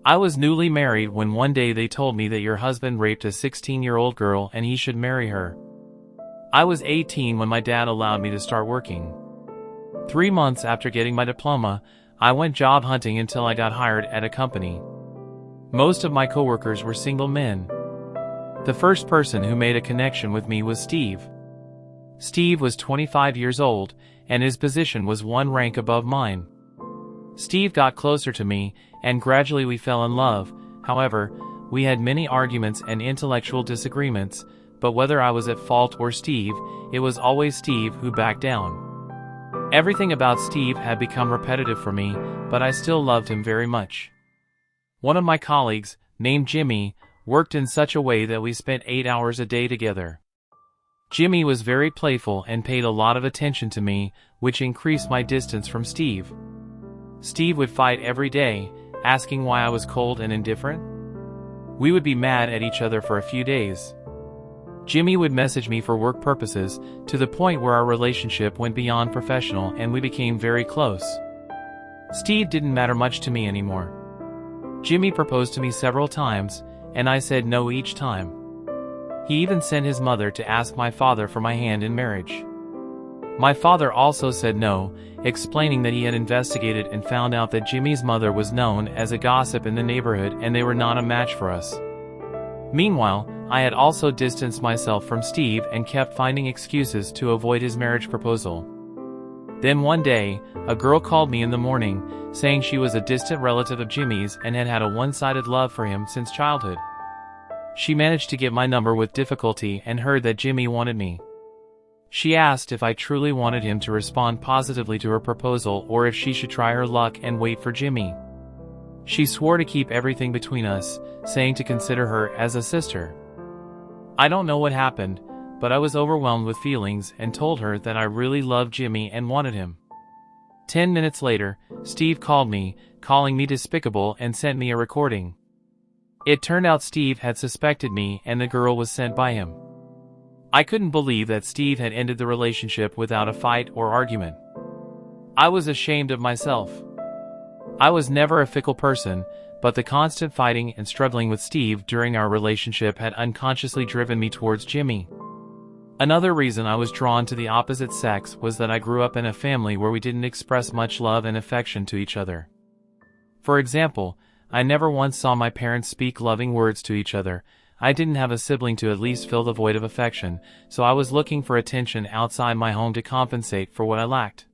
I was newly married when one day they told me that your husband raped a 16-year-old girl and he should marry her. I was 18 when my dad allowed me to start working. 3 months after getting my diploma, I went job hunting until I got hired at a company. Most of my coworkers were single men. The first person who made a connection with me was Steve. Steve was 25 years old, and his position was one rank above mine. Steve got closer to me, and gradually we fell in love. However, we had many arguments and intellectual disagreements, but whether I was at fault or Steve, it was always Steve who backed down. Everything about Steve had become repetitive for me, but I still loved him very much. One of my colleagues, named Jimmy, worked in such a way that we spent 8 hours a day together. Jimmy was very playful and paid a lot of attention to me, which increased my distance from Steve. Steve would fight every day, asking why I was cold and indifferent. We would be mad at each other for a few days. Jimmy would message me for work purposes, to the point where our relationship went beyond professional and we became very close. Steve didn't matter much to me anymore. Jimmy proposed to me several times, and I said no each time. He even sent his mother to ask my father for my hand in marriage. My father also said no, explaining that he had investigated and found out that Jimmy's mother was known as a gossip in the neighborhood and they were not a match for us. Meanwhile, I had also distanced myself from Steve and kept finding excuses to avoid his marriage proposal. Then one day, a girl called me in the morning, saying she was a distant relative of Jimmy's and had had a one-sided love for him since childhood. She managed to get my number with difficulty and heard that Jimmy wanted me. She asked if I truly wanted him to respond positively to her proposal or if she should try her luck and wait for Jimmy. She swore to keep everything between us, saying to consider her as a sister. I don't know what happened, but I was overwhelmed with feelings and told her that I really loved Jimmy and wanted him. 10 minutes later, Steve called me, calling me despicable and sent me a recording. It turned out Steve had suspected me and the girl was sent by him. I couldn't believe that Steve had ended the relationship without a fight or argument. I was ashamed of myself. I was never a fickle person, but the constant fighting and struggling with Steve during our relationship had unconsciously driven me towards Jimmy. Another reason I was drawn to the opposite sex was that I grew up in a family where we didn't express much love and affection to each other. For example, I never once saw my parents speak loving words to each other. I didn't have a sibling to at least fill the void of affection, so I was looking for attention outside my home to compensate for what I lacked.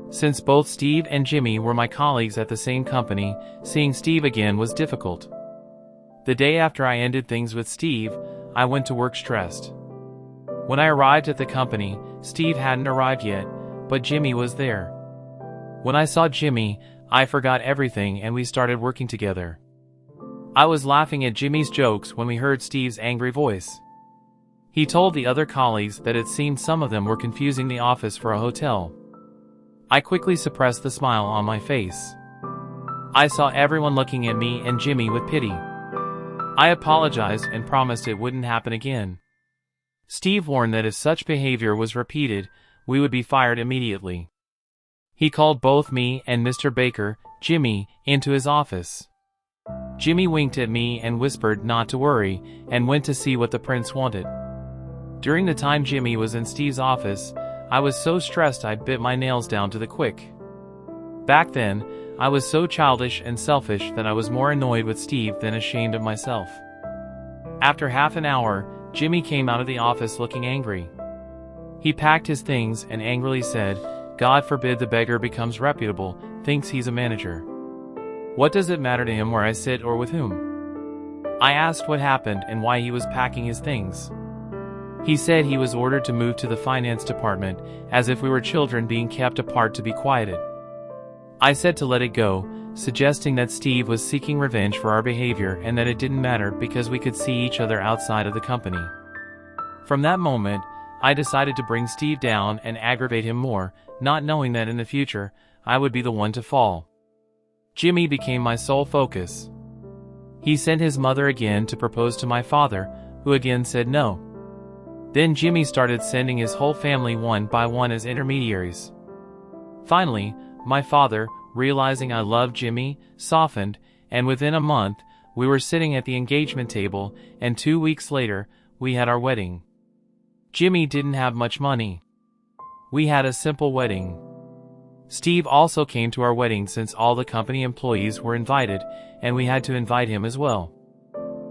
Since both Steve and Jimmy were my colleagues at the same company, seeing Steve again was difficult. The day after I ended things with Steve, I went to work stressed. When I arrived at the company, Steve hadn't arrived yet, but Jimmy was there. When I saw Jimmy, I forgot everything and we started working together. I was laughing at Jimmy's jokes when we heard Steve's angry voice. He told the other colleagues that it seemed some of them were confusing the office for a hotel. I quickly suppressed the smile on my face. I saw everyone looking at me and Jimmy with pity. I apologized and promised it wouldn't happen again. Steve warned that if such behavior was repeated, we would be fired immediately. He called both me and Mr. Baker, Jimmy, into his office. Jimmy winked at me and whispered not to worry, and went to see what the prince wanted. During the time Jimmy was in Steve's office, I was so stressed I bit my nails down to the quick. Back then, I was so childish and selfish that I was more annoyed with Steve than ashamed of myself. After half an hour, Jimmy came out of the office looking angry. He packed his things and angrily said, "God forbid the beggar becomes reputable, thinks he's a manager. What does it matter to him where I sit or with whom?" I asked what happened and why he was packing his things. He said he was ordered to move to the finance department, as if we were children being kept apart to be quieted. I said to let it go, suggesting that Steve was seeking revenge for our behavior and that it didn't matter because we could see each other outside of the company. From that moment, I decided to bring Steve down and aggravate him more, not knowing that in the future, I would be the one to fall. Jimmy became my sole focus. He sent his mother again to propose to my father, who again said no. Then Jimmy started sending his whole family one by one as intermediaries. Finally, my father, realizing I loved Jimmy, softened, and within a month, we were sitting at the engagement table, and 2 weeks later, we had our wedding. Jimmy didn't have much money. We had a simple wedding. Steve also came to our wedding since all the company employees were invited, and we had to invite him as well.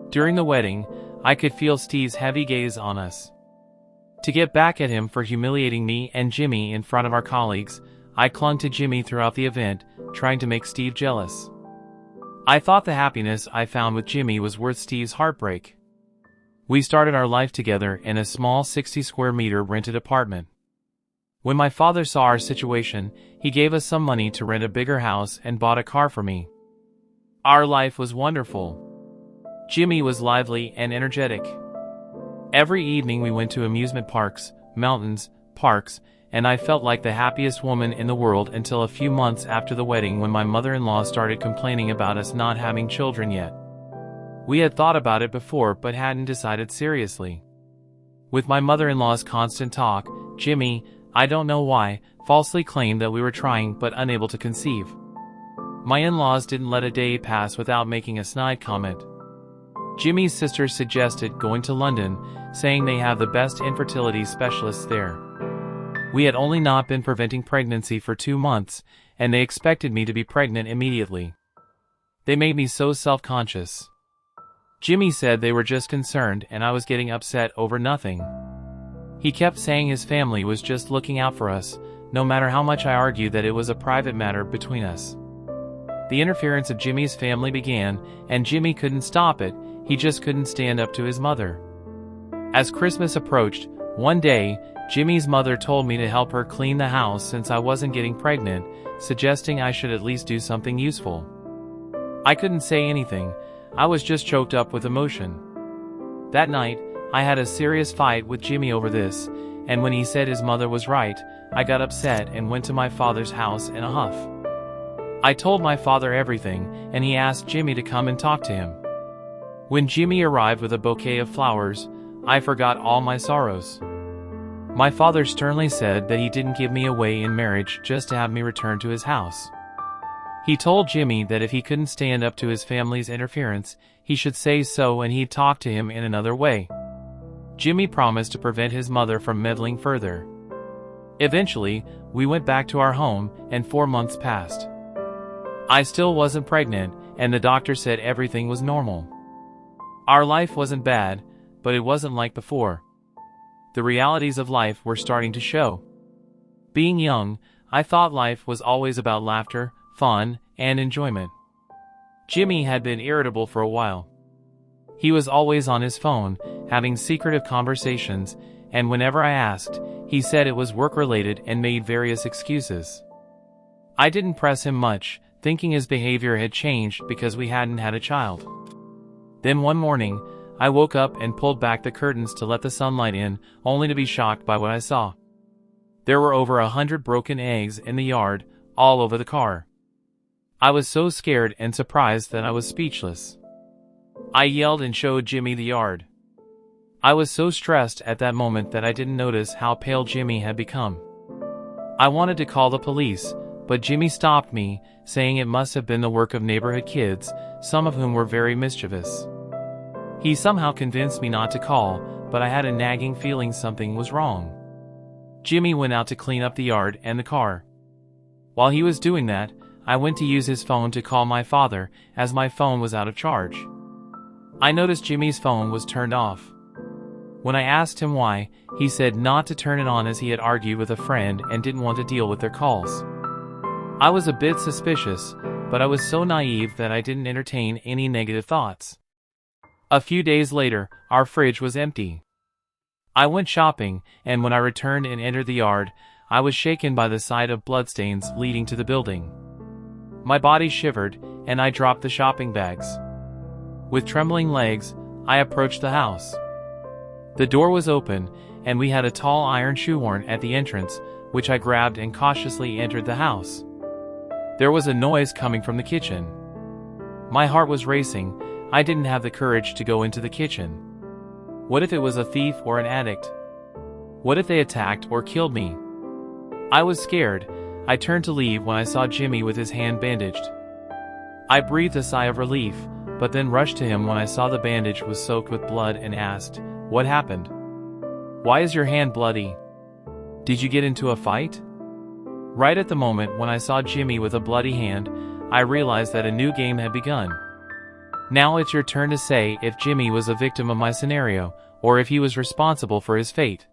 During the wedding, I could feel Steve's heavy gaze on us. To get back at him for humiliating me and Jimmy in front of our colleagues, I clung to Jimmy throughout the event, trying to make Steve jealous. I thought the happiness I found with Jimmy was worth Steve's heartbreak. We started our life together in a small 60 square meter rented apartment. When my father saw our situation, he gave us some money to rent a bigger house and bought a car for me. Our life was wonderful. Jimmy was lively and energetic. Every evening we went to amusement parks, mountains, parks, and I felt like the happiest woman in the world until a few months after the wedding when my mother-in-law started complaining about us not having children yet. We had thought about it before but hadn't decided seriously. With my mother-in-law's constant talk, Jimmy, I don't know why, falsely claimed that we were trying but unable to conceive. My in-laws didn't let a day pass without making a snide comment. Jimmy's sister suggested going to London, saying they have the best infertility specialists there. We had only not been preventing pregnancy for 2 months, and they expected me to be pregnant immediately. They made me so self-conscious. Jimmy said they were just concerned and I was getting upset over nothing. He kept saying his family was just looking out for us, no matter how much I argued that it was a private matter between us. The interference of Jimmy's family began, and Jimmy couldn't stop it, he just couldn't stand up to his mother. As Christmas approached, one day, Jimmy's mother told me to help her clean the house since I wasn't getting pregnant, suggesting I should at least do something useful. I couldn't say anything, I was just choked up with emotion. That night, I had a serious fight with Jimmy over this, and when he said his mother was right, I got upset and went to my father's house in a huff. I told my father everything, and he asked Jimmy to come and talk to him. When Jimmy arrived with a bouquet of flowers, I forgot all my sorrows. My father sternly said that he didn't give me away in marriage just to have me return to his house. He told Jimmy that if he couldn't stand up to his family's interference, he should say so and he'd talk to him in another way. Jimmy promised to prevent his mother from meddling further. Eventually, we went back to our home, and 4 months passed. I still wasn't pregnant, and the doctor said everything was normal. Our life wasn't bad, but it wasn't like before. The realities of life were starting to show. Being young, I thought life was always about laughter, fun, and enjoyment. Jimmy had been irritable for a while. He was always on his phone, having secretive conversations, and whenever I asked, he said it was work-related and made various excuses. I didn't press him much, thinking his behavior had changed because we hadn't had a child. Then one morning, I woke up and pulled back the curtains to let the sunlight in, only to be shocked by what I saw. There were over 100 broken eggs in the yard, all over the car. I was so scared and surprised that I was speechless. I yelled and showed Jimmy the yard. I was so stressed at that moment that I didn't notice how pale Jimmy had become. I wanted to call the police, but Jimmy stopped me, saying it must have been the work of neighborhood kids, some of whom were very mischievous. He somehow convinced me not to call, but I had a nagging feeling something was wrong. Jimmy went out to clean up the yard and the car. While he was doing that, I went to use his phone to call my father, as my phone was out of charge. I noticed Jimmy's phone was turned off. When I asked him why, he said not to turn it on as he had argued with a friend and didn't want to deal with their calls. I was a bit suspicious, but I was so naive that I didn't entertain any negative thoughts. A few days later, our fridge was empty. I went shopping, and when I returned and entered the yard, I was shaken by the sight of bloodstains leading to the building. My body shivered, and I dropped the shopping bags. With trembling legs, I approached the house. The door was open, and we had a tall iron shoehorn at the entrance, which I grabbed and cautiously entered the house. There was a noise coming from the kitchen. My heart was racing. I didn't have the courage to go into the kitchen. What if it was a thief or an addict? What if they attacked or killed me? I was scared. I turned to leave when I saw Jimmy with his hand bandaged. I breathed a sigh of relief, but then rushed to him when I saw the bandage was soaked with blood and asked, "What happened? Why is your hand bloody? Did you get into a fight?" Right at the moment when I saw Jimmy with a bloody hand, I realized that a new game had begun. Now it's your turn to say if Jimmy was a victim of my scenario, or if he was responsible for his fate.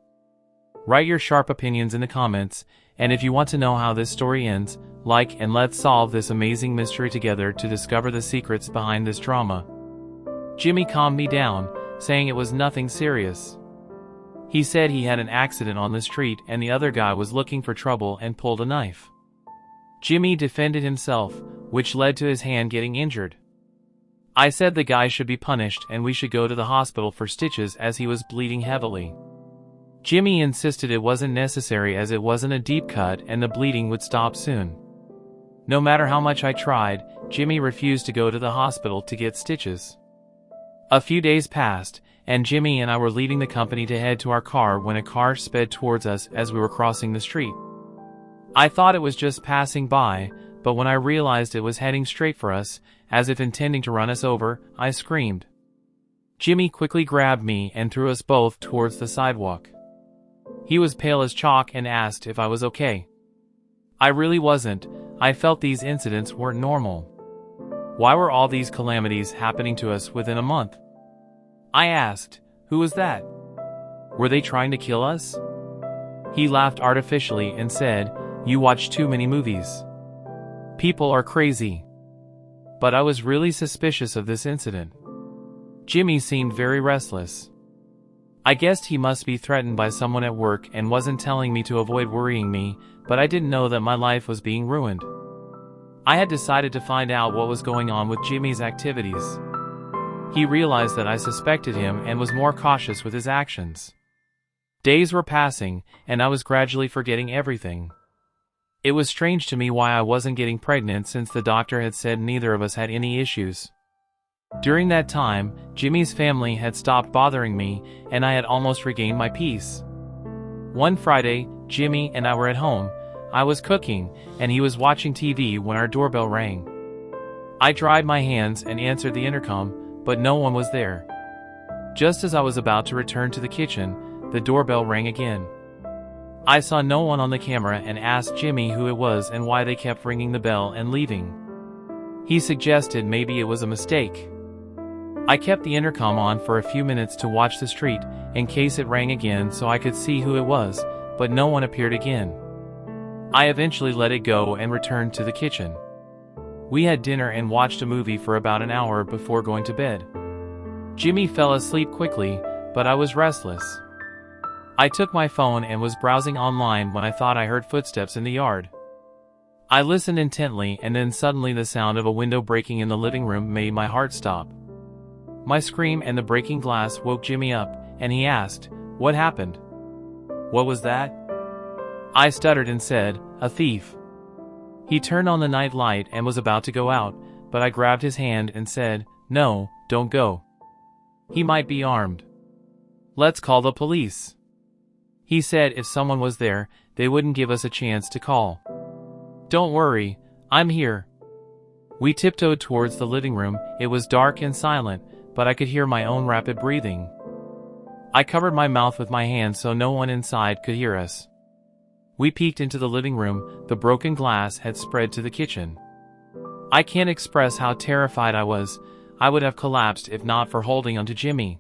Write your sharp opinions in the comments, and if you want to know how this story ends, like and let's solve this amazing mystery together to discover the secrets behind this drama. Jimmy calmed me down, saying it was nothing serious. He said he had an accident on the street and the other guy was looking for trouble and pulled a knife. Jimmy defended himself, which led to his hand getting injured. I said the guy should be punished and we should go to the hospital for stitches as he was bleeding heavily. Jimmy insisted it wasn't necessary as it wasn't a deep cut and the bleeding would stop soon. No matter how much I tried, Jimmy refused to go to the hospital to get stitches. A few days passed, and Jimmy and I were leaving the company to head to our car when a car sped towards us as we were crossing the street. I thought it was just passing by, but when I realized it was heading straight for us, as if intending to run us over, I screamed. Jimmy quickly grabbed me and threw us both towards the sidewalk. He was pale as chalk and asked if I was okay. I really wasn't. I felt these incidents weren't normal. Why were all these calamities happening to us within a month? I asked, "Who was that? Were they trying to kill us?" He laughed artificially and said, "You watch too many movies. People are crazy." But I was really suspicious of this incident. Jimmy seemed very restless. I guessed he must be threatened by someone at work and wasn't telling me to avoid worrying me, but I didn't know that my life was being ruined. I had decided to find out what was going on with Jimmy's activities. He realized that I suspected him and was more cautious with his actions. Days were passing, and I was gradually forgetting everything. It was strange to me why I wasn't getting pregnant since the doctor had said neither of us had any issues. During that time, Jimmy's family had stopped bothering me, and I had almost regained my peace. One Friday, Jimmy and I were at home. I was cooking, and he was watching TV when our doorbell rang. I dried my hands and answered the intercom, but no one was there. Just as I was about to return to the kitchen, the doorbell rang again. I saw no one on the camera and asked Jimmy who it was and why they kept ringing the bell and leaving. He suggested maybe it was a mistake. I kept the intercom on for a few minutes to watch the street, in case it rang again so I could see who it was, but no one appeared again. I eventually let it go and returned to the kitchen. We had dinner and watched a movie for about an hour before going to bed. Jimmy fell asleep quickly, but I was restless. I took my phone and was browsing online when I thought I heard footsteps in the yard. I listened intently and then suddenly the sound of a window breaking in the living room made my heart stop. My scream and the breaking glass woke Jimmy up, and he asked, "What happened? What was that?" I stuttered and said, "A thief." He turned on the night light and was about to go out, but I grabbed his hand and said, "No, don't go. He might be armed. Let's call the police." He said if someone was there, they wouldn't give us a chance to call. "Don't worry, I'm here." We tiptoed towards the living room. It was dark and silent, but I could hear my own rapid breathing. I covered my mouth with my hand so no one inside could hear us. We peeked into the living room. The broken glass had spread to the kitchen. I can't express how terrified I was. I would have collapsed if not for holding onto Jimmy.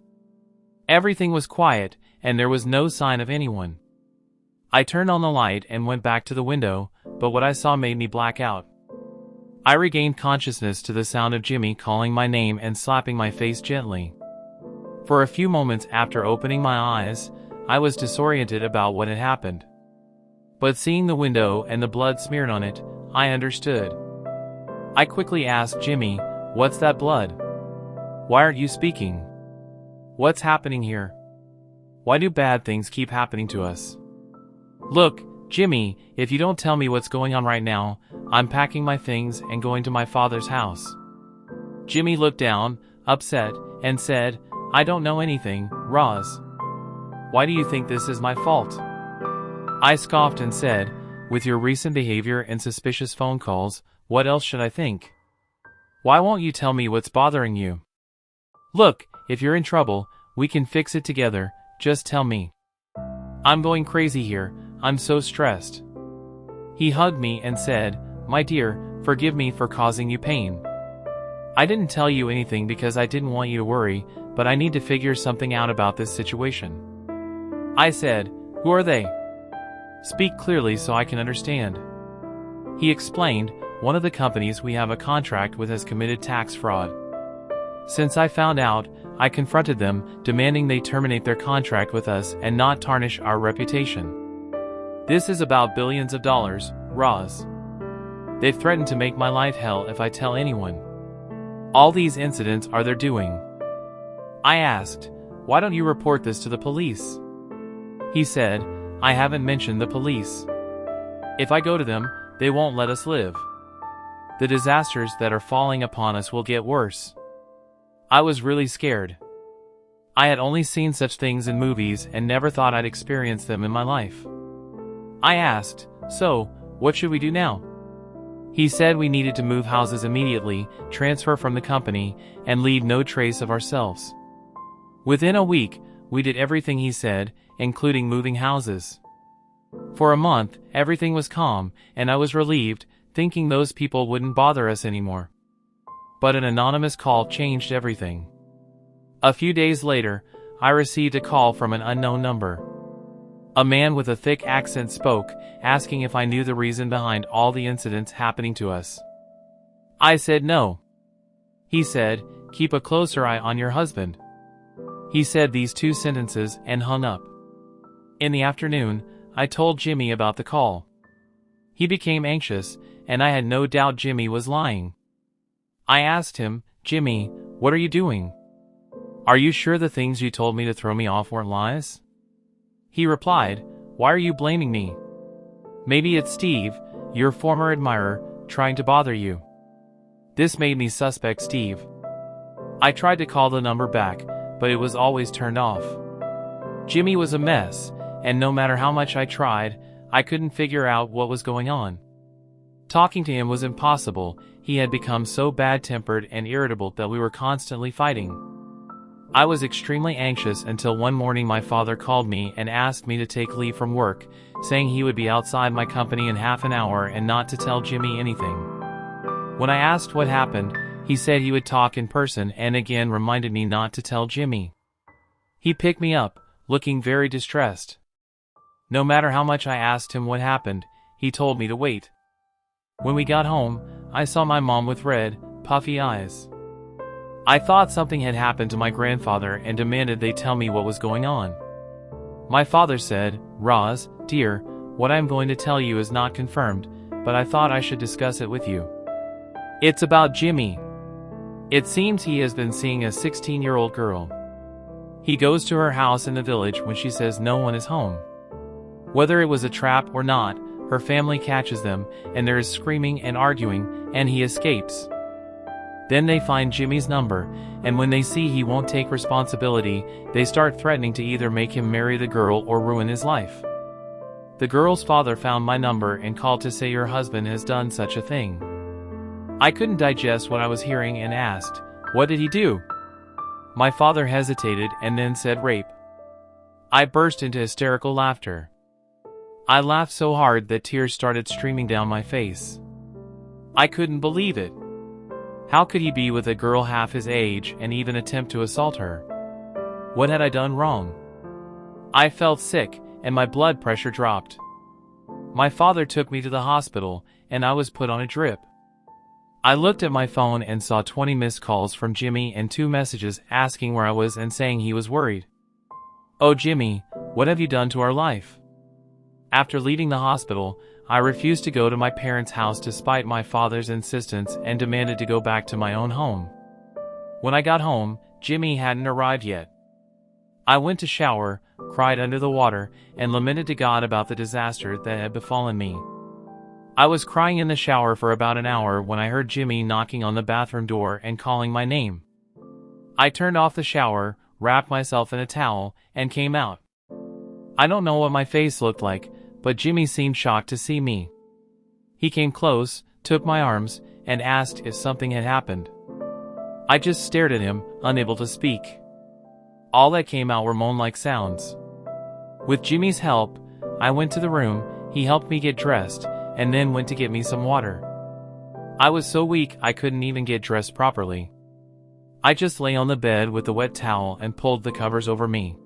Everything was quiet, and there was no sign of anyone. I turned on the light and went back to the window, but what I saw made me black out. I regained consciousness to the sound of Jimmy calling my name and slapping my face gently. For a few moments after opening my eyes, I was disoriented about what had happened. But seeing the window and the blood smeared on it, I understood. I quickly asked Jimmy, "What's that blood? Why aren't you speaking? What's happening here? Why do bad things keep happening to us?" "Look, Jimmy, if you don't tell me what's going on right now, I'm packing my things and going to my father's house." Jimmy looked down, upset, and said, "I don't know anything, Roz. Why do you think this is my fault?" I scoffed and said, "With your recent behavior and suspicious phone calls, what else should I think? Why won't you tell me what's bothering you? Look, if you're in trouble, we can fix it together, just tell me. I'm going crazy here, I'm so stressed. He hugged me and said, my dear, forgive me for causing you pain. I didn't tell you anything because I didn't want you to worry, but I need to figure something out about this situation. I said, who are they? Speak clearly so I can understand. He explained, one of the companies we have a contract with has committed tax fraud. Since I found out, I confronted them, demanding they terminate their contract with us and not tarnish our reputation. This is about billions of dollars, Roz. They've threatened to make my life hell if I tell anyone. All these incidents are their doing. I asked, why don't you report this to the police? He said, I haven't mentioned the police. If I go to them, they won't let us live. The disasters that are falling upon us will get worse. I was really scared. I had only seen such things in movies and never thought I'd experience them in my life. I asked, so, what should we do now? He said we needed to move houses immediately, transfer from the company, and leave no trace of ourselves. Within a week, we did everything he said, including moving houses. For a month, everything was calm, and I was relieved, thinking those people wouldn't bother us anymore. But an anonymous call changed everything. A few days later, I received a call from an unknown number. A man with a thick accent spoke, asking if I knew the reason behind all the incidents happening to us. I said no. He said, keep a closer eye on your husband. He said these two sentences and hung up. In the afternoon, I told Jimmy about the call. He became anxious, and I had no doubt Jimmy was lying. I asked him, Jimmy, what are you doing? Are you sure the things you told me to throw me off weren't lies? He replied, why are you blaming me? Maybe it's Steve, your former admirer, trying to bother you. This made me suspect Steve. I tried to call the number back, but it was always turned off. Jimmy was a mess, and no matter how much I tried, I couldn't figure out what was going on. Talking to him was impossible. He had become so bad-tempered and irritable that we were constantly fighting. I was extremely anxious until one morning my father called me and asked me to take leave from work, saying he would be outside my company in half an hour and not to tell Jimmy anything. When I asked what happened, he said he would talk in person and again reminded me not to tell Jimmy. He picked me up, looking very distressed. No matter how much I asked him what happened, he told me to wait. When we got home, I saw my mom with red, puffy eyes. I thought something had happened to my grandfather and demanded they tell me what was going on. My father said, Roz, dear, what I'm going to tell you is not confirmed, but I thought I should discuss it with you. It's about Jimmy. It seems he has been seeing a 16-year-old girl. He goes to her house in the village when she says no one is home. Whether it was a trap or not, her family catches them, and there is screaming and arguing, and he escapes. Then they find Jimmy's number, and when they see he won't take responsibility, they start threatening to either make him marry the girl or ruin his life. The girl's father found my number and called to say your husband has done such a thing. I couldn't digest what I was hearing and asked, what did he do? My father hesitated and then said rape. I burst into hysterical laughter. I laughed so hard that tears started streaming down my face. I couldn't believe it. How could he be with a girl half his age and even attempt to assault her? What had I done wrong? I felt sick, and my blood pressure dropped. My father took me to the hospital, and I was put on a drip. I looked at my phone and saw 20 missed calls from Jimmy and 2 messages asking where I was and saying he was worried. Oh Jimmy, what have you done to our life? After leaving the hospital, I refused to go to my parents' house despite my father's insistence and demanded to go back to my own home. When I got home, Jimmy hadn't arrived yet. I went to shower, cried under the water, and lamented to God about the disaster that had befallen me. I was crying in the shower for about an hour when I heard Jimmy knocking on the bathroom door and calling my name. I turned off the shower, wrapped myself in a towel, and came out. I don't know what my face looked like, but Jimmy seemed shocked to see me. He came close, took my arms, and asked if something had happened. I just stared at him, unable to speak. All that came out were moan-like sounds. With Jimmy's help, I went to the room, he helped me get dressed, and then went to get me some water. I was so weak I couldn't even get dressed properly. I just lay on the bed with the wet towel and pulled the covers over me.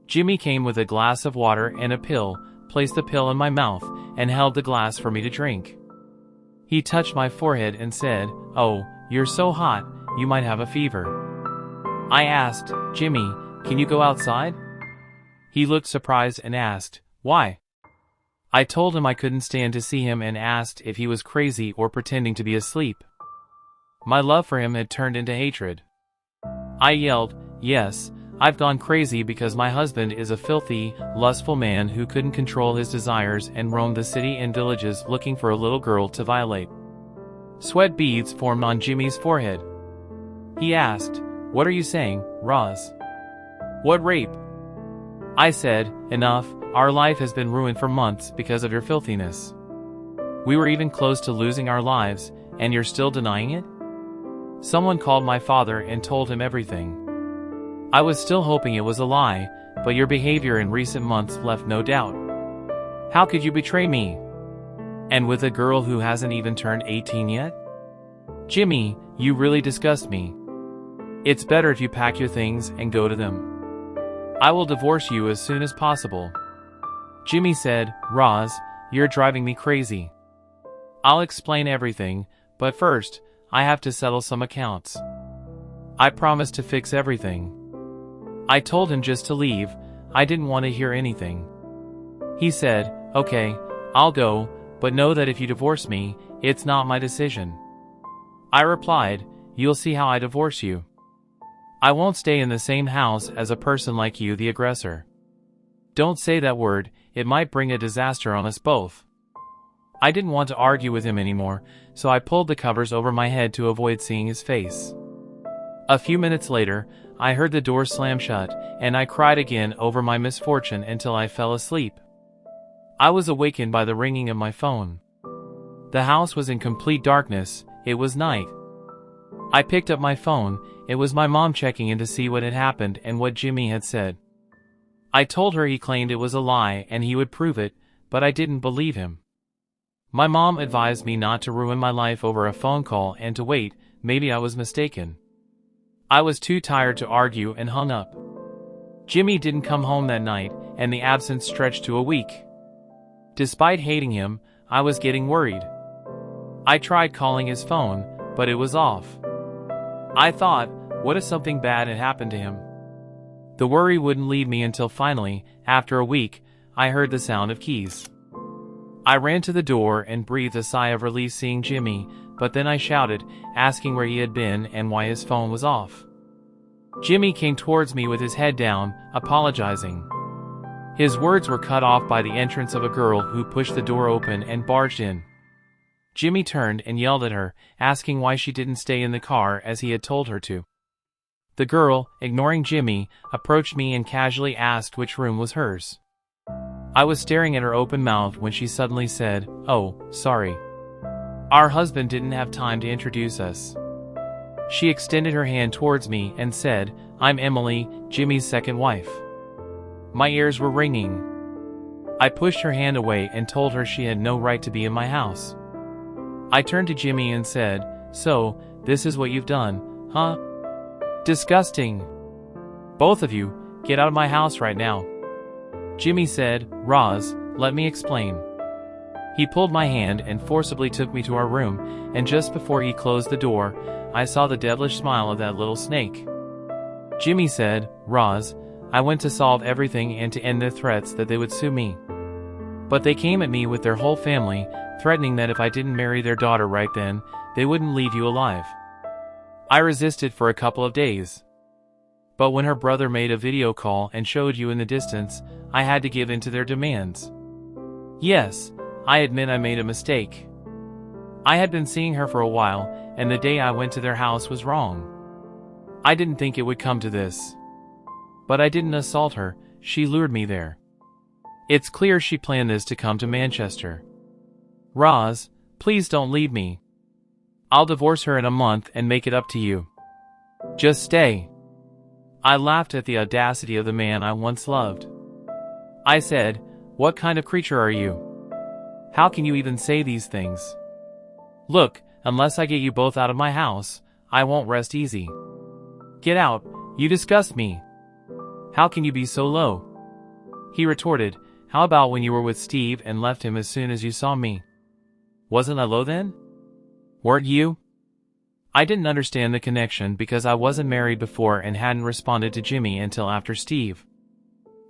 Jimmy came with a glass of water and a pill, placed the pill in my mouth, and held the glass for me to drink. He touched my forehead and said, "Oh, you're so hot, you might have a fever." I asked, "Jimmy, can you go outside?" He looked surprised and asked, "Why?" I told him I couldn't stand to see him and asked if he was crazy or pretending to be asleep. My love for him had turned into hatred. I yelled, "Yes, I've gone crazy because my husband is a filthy, lustful man who couldn't control his desires and roamed the city and villages looking for a little girl to violate." Sweat beads formed on Jimmy's forehead. He asked, "What are you saying, Roz? What rape?" I said, "Enough, our life has been ruined for months because of your filthiness. We were even close to losing our lives, and you're still denying it?" Someone called my father and told him everything. I was still hoping it was a lie, but your behavior in recent months left no doubt. How could you betray me? And with a girl who hasn't even turned 18 yet? Jimmy, you really disgust me. It's better if you pack your things and go to them. I will divorce you as soon as possible. Jimmy said, "Roz, you're driving me crazy. I'll explain everything, but first, I have to settle some accounts. I promised to fix everything." I told him just to leave, I didn't want to hear anything. He said, "Okay, I'll go, but know that if you divorce me, it's not my decision." I replied, "You'll see how I divorce you. I won't stay in the same house as a person like you, the aggressor." Don't say that word, it might bring a disaster on us both. I didn't want to argue with him anymore, so I pulled the covers over my head to avoid seeing his face. A few minutes later, I heard the door slam shut, and I cried again over my misfortune until I fell asleep. I was awakened by the ringing of my phone. The house was in complete darkness, it was night. I picked up my phone, it was my mom checking in to see what had happened and what Jimmy had said. I told her he claimed it was a lie and he would prove it, but I didn't believe him. My mom advised me not to ruin my life over a phone call and to wait, maybe I was mistaken. I was too tired to argue and hung up. Jimmy didn't come home that night, and the absence stretched to a week. Despite hating him, I was getting worried. I tried calling his phone, but it was off. I thought, what if something bad had happened to him? The worry wouldn't leave me until finally, after a week, I heard the sound of keys. I ran to the door and breathed a sigh of relief seeing Jimmy, but then I shouted, asking where he had been and why his phone was off. Jimmy came towards me with his head down, apologizing. His words were cut off by the entrance of a girl who pushed the door open and barged in. Jimmy turned and yelled at her, asking why she didn't stay in the car as he had told her to. The girl, ignoring Jimmy, approached me and casually asked which room was hers. I was staring at her open mouth when she suddenly said, "Oh, sorry. Our husband didn't have time to introduce us." She extended her hand towards me and said, "I'm Emily, Jimmy's second wife." My ears were ringing. I pushed her hand away and told her she had no right to be in my house. I turned to Jimmy and said, "So, this is what you've done, huh? Disgusting. Both of you, get out of my house right now." Jimmy said, "Roz, let me explain." He pulled my hand and forcibly took me to our room, and just before he closed the door, I saw the devilish smile of that little snake. Jimmy said, "Roz, I went to solve everything and to end their threats that they would sue me. But they came at me with their whole family, threatening that if I didn't marry their daughter right then, they wouldn't leave you alive." I resisted for a couple of days. But when her brother made a video call and showed you in the distance, I had to give in to their demands. Yes, I admit I made a mistake. I had been seeing her for a while, and the day I went to their house was wrong. I didn't think it would come to this. But I didn't assault her, she lured me there. It's clear she planned this to come to Manchester. Roz, please don't leave me. I'll divorce her in a month and make it up to you. Just stay. I laughed at the audacity of the man I once loved. I said, "What kind of creature are you? How can you even say these things? Look, unless I get you both out of my house, I won't rest easy. Get out, you disgust me. How can you be so low?" He retorted, "How about when you were with Steve and left him as soon as you saw me? Wasn't I low then? Weren't you?" I didn't understand the connection because I wasn't married before and hadn't responded to Jimmy until after Steve.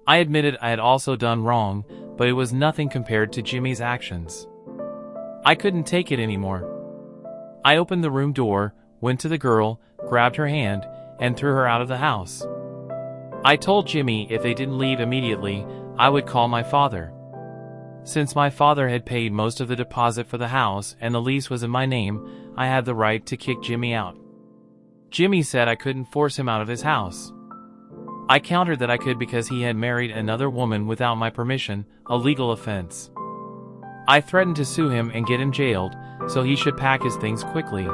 I admitted I had also done wrong, but it was nothing compared to Jimmy's actions. I couldn't take it anymore. I opened the room door, went to the girl, grabbed her hand, and threw her out of the house. I told Jimmy if they didn't leave immediately, I would call my father. Since my father had paid most of the deposit for the house and the lease was in my name, I had the right to kick Jimmy out. Jimmy said I couldn't force him out of his house. I countered that I could because he had married another woman without my permission, a legal offense. I threatened to sue him and get him jailed, so he should pack his things quickly.